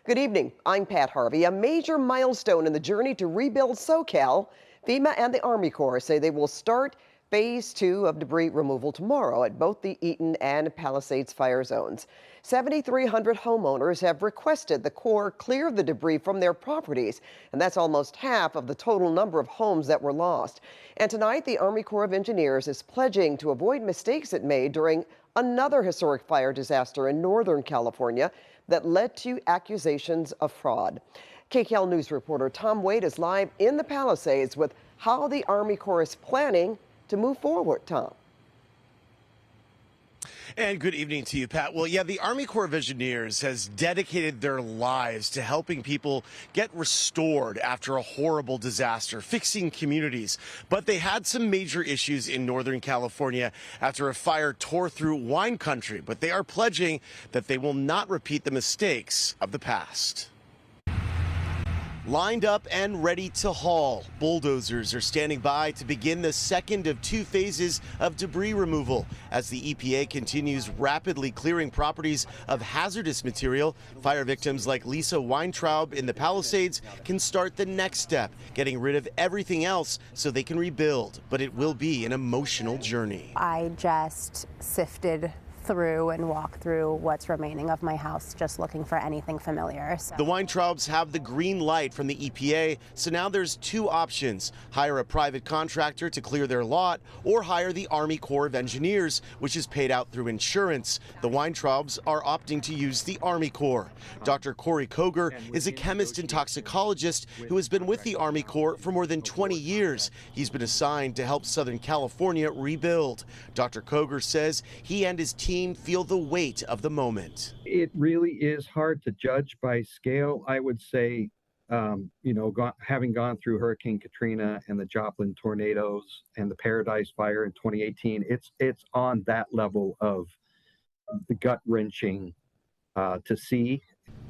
Good evening. I'm Pat Harvey. A major milestone in the journey to rebuild SoCal. FEMA and the Army Corps say they will start phase 2 of debris removal tomorrow at both the Eaton and Palisades fire zones. 7,300 homeowners have requested the Corps clear the debris from their properties, and that's almost half of the total number of homes that were lost. And tonight, the Army Corps of Engineers is pledging to avoid mistakes it made during another historic fire disaster in Northern California that led to accusations of fraud. KCAL News reporter Tom Wade is live in the Palisades with how the Army Corps is planning to move forward. Tom. And good evening to you, Pat. Well, yeah, the Army Corps of Engineers has dedicated their lives to helping people get restored after a horrible disaster, fixing communities. But they had some major issues in Northern California after a fire tore through wine country. But they are pledging that they will not repeat the mistakes of the past. Lined up and ready to haul, bulldozers are standing by to begin the second of 2 phases of debris removal. As the EPA continues rapidly clearing properties of hazardous material, fire victims like Lisa Weintraub in the Palisades can start the next step, getting rid of everything else so they can rebuild. But it will be an emotional journey. I just sifted through and walk through what's remaining of my house, just looking for anything familiar. So. The Weintraubs have the green light from the EPA, so now there's 2 options: hire a private contractor to clear their lot, or hire the Army Corps of Engineers, which is paid out through insurance. The Weintraubs are opting to use the Army Corps. Dr. Corey Koger is a chemist and toxicologist who has been with the Army Corps for more than 20 years. He's been assigned to help Southern California rebuild. Dr. Koger says he and his team feel the weight of the moment. It really is hard to judge by scale. I would say, having gone through Hurricane Katrina and the Joplin tornadoes and the Paradise Fire in 2018, it's on that level of the gut-wrenching to see.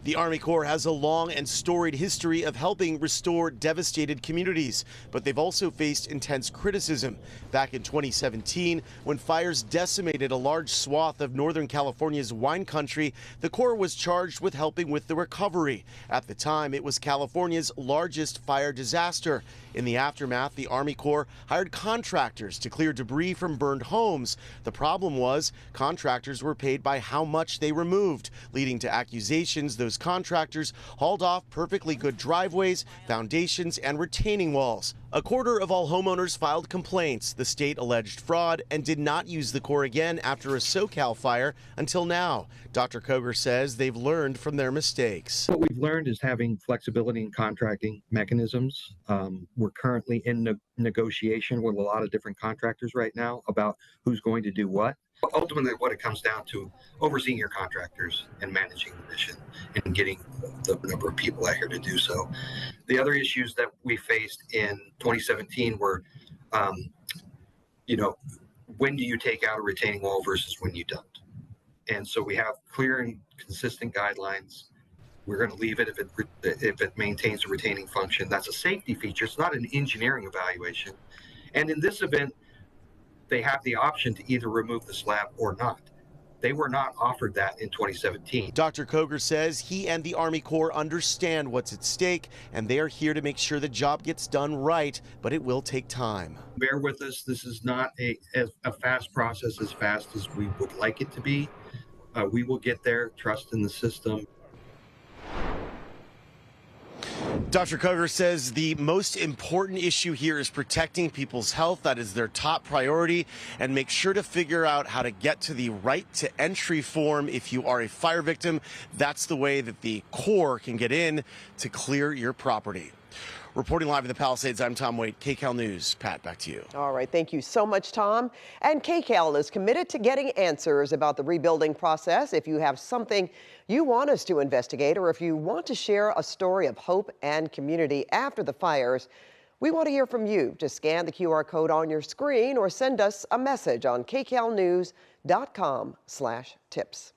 The Army Corps has a long and storied history of helping restore devastated communities, but they've also faced intense criticism. Back in 2017, when fires decimated a large swath of Northern California's wine country, the Corps was charged with helping with the recovery. At the time, it was California's largest fire disaster. In the aftermath, the Army Corps hired contractors to clear debris from burned homes. The problem was contractors were paid by how much they removed, leading to accusations those contractors hauled off perfectly good driveways, foundations, and retaining walls. A quarter of all homeowners filed complaints. The state alleged fraud and did not use the Corps again after a SoCal fire until now. Dr. Koger says they've learned from their mistakes. What we've learned is having flexibility in contracting mechanisms. We're currently in negotiation with a lot of different contractors right now about who's going to do what. Ultimately, what it comes down to, overseeing your contractors and managing the mission and getting the number of people out here to do so. The other issues that we faced in 2017 were, when do you take out a retaining wall versus when you don't? And so we have clear and consistent guidelines. We're going to leave it if it maintains a retaining function. That's a safety feature. It's not an engineering evaluation. And in this event, they have the option to either remove the slab or not. They were not offered that in 2017. Dr. Koger says he and the Army Corps understand what's at stake, and they are here to make sure the job gets done right, but it will take time. Bear with us. This is not a fast process, as fast as we would like it to be. We will get there. Trust in the system. Dr. Koger says the most important issue here is protecting people's health. That is their top priority, and make sure to figure out how to get to the right to entry form if you are a fire victim. That's the way that the Corps can get in to clear your property. Reporting live in the Palisades, I'm Tom Wade, KCAL News. Pat, back to you. All right, thank you so much, Tom. And KCAL is committed to getting answers about the rebuilding process. If you have something you want us to investigate, or if you want to share a story of hope and community after the fires, we want to hear from you. Just scan the QR code on your screen or send us a message on kcalnews.com/tips.